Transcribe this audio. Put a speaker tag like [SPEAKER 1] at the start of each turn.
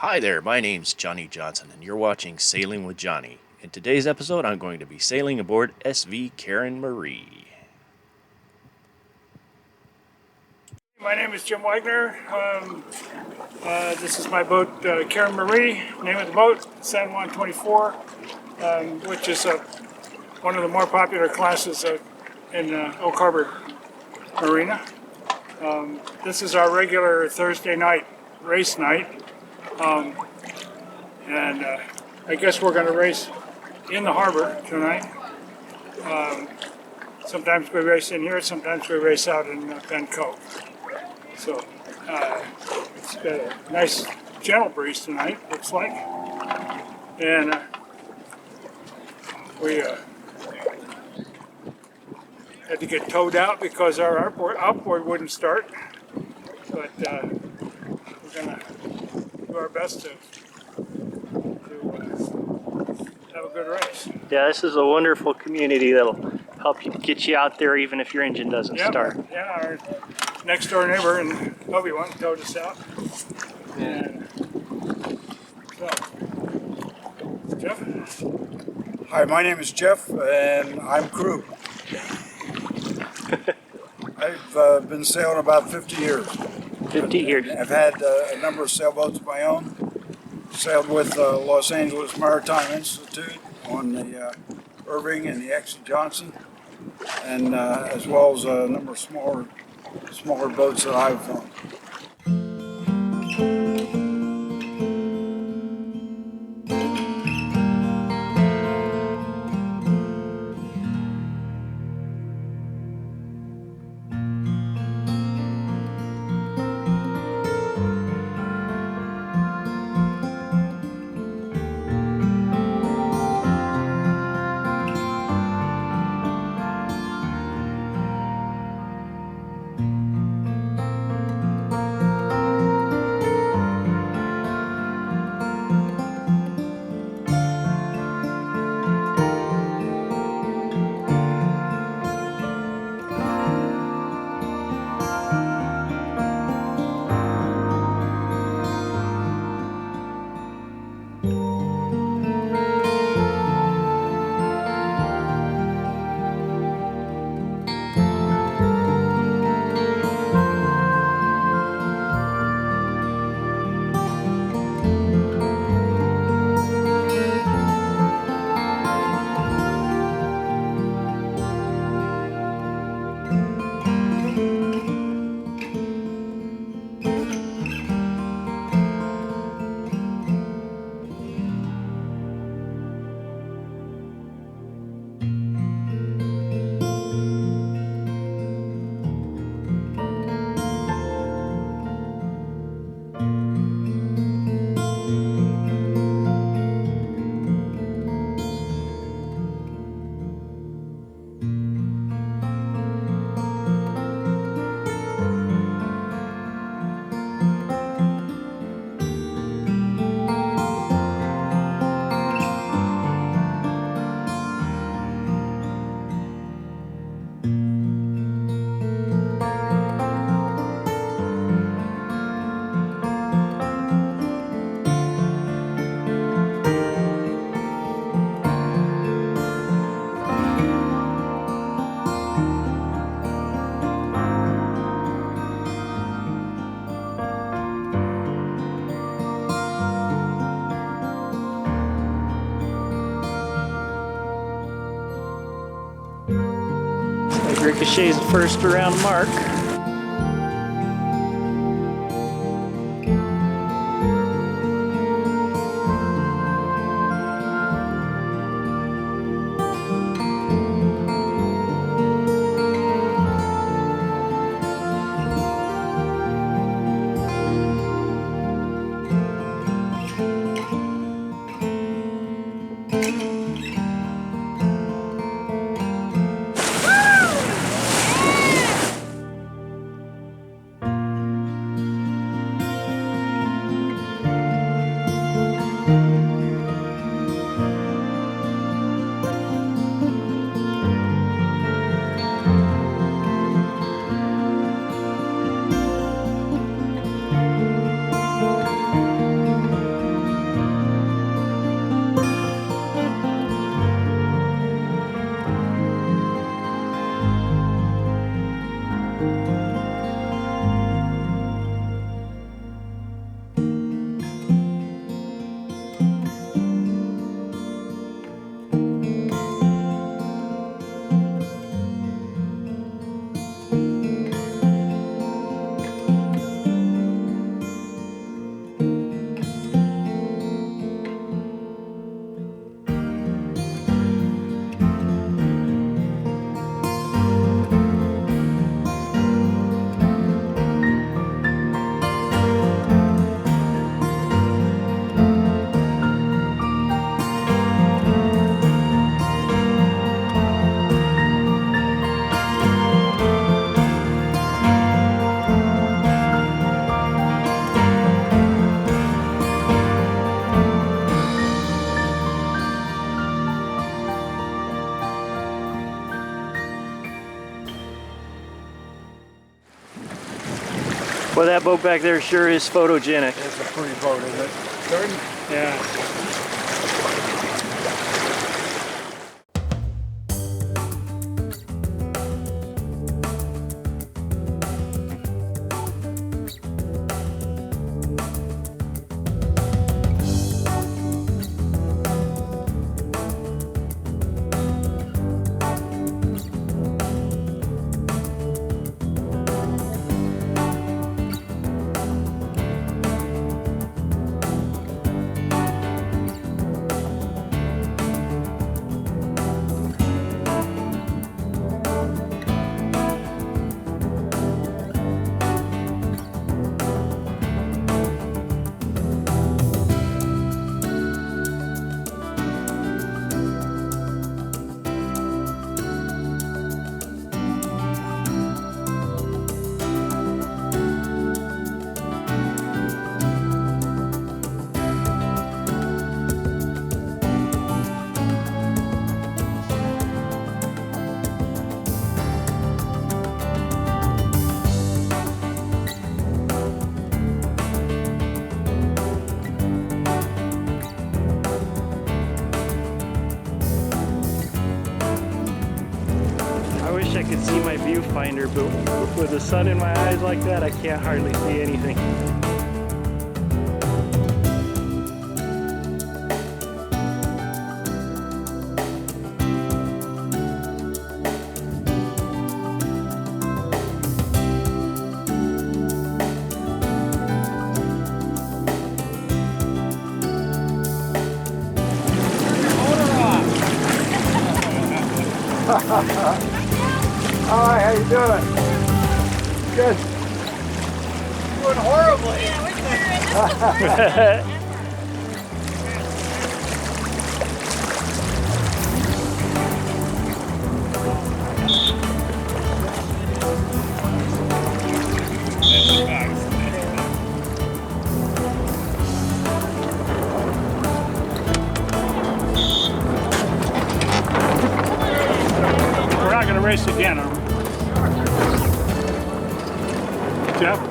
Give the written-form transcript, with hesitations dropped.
[SPEAKER 1] Hi there, my name's Johnny Johnson, and you're watching Sailing with Johnny. In today's episode, I'm going to be sailing aboard SV Karen Marie.
[SPEAKER 2] My name is Jim Wagner. This is my boat, Karen Marie. Name of the boat, San Juan 24, which is one of the more popular classes in Oak Harbor Marina. This is our regular Thursday night race night. And I guess we're going to race in the harbor tonight. Sometimes we race in here, sometimes we race out in Penn Cove. So it's got a nice gentle breeze tonight, looks like. And we had to get towed out because our outboard wouldn't start. But we're going to do our best to have a good race.
[SPEAKER 3] Yeah, this is a wonderful community that'll help you get you out there even if your engine doesn't start.
[SPEAKER 2] Yeah, our next door neighbor in Obi-Wan towed us out. And so, Jeff?
[SPEAKER 4] Hi, my name is Jeff, and I'm crew. I've been sailing about 50 years.
[SPEAKER 3] 50 years.
[SPEAKER 4] I've had a number of sailboats of my own. Sailed with Los Angeles Maritime Institute on the Irving and the Captain Johnson, and as well as a number of smaller boats that I've owned.
[SPEAKER 3] Ricochet's the first around mark. Well, that boat back there sure is photogenic.
[SPEAKER 4] It's a pretty boat, isn't it? Jordan?
[SPEAKER 2] Yeah.
[SPEAKER 3] I wish I could see my viewfinder, but with the sun in my eyes like that, I can't hardly see anything.
[SPEAKER 4] Hi, how you doing? Good. Doing horribly.
[SPEAKER 2] We're not going to race again, are we? Jeff?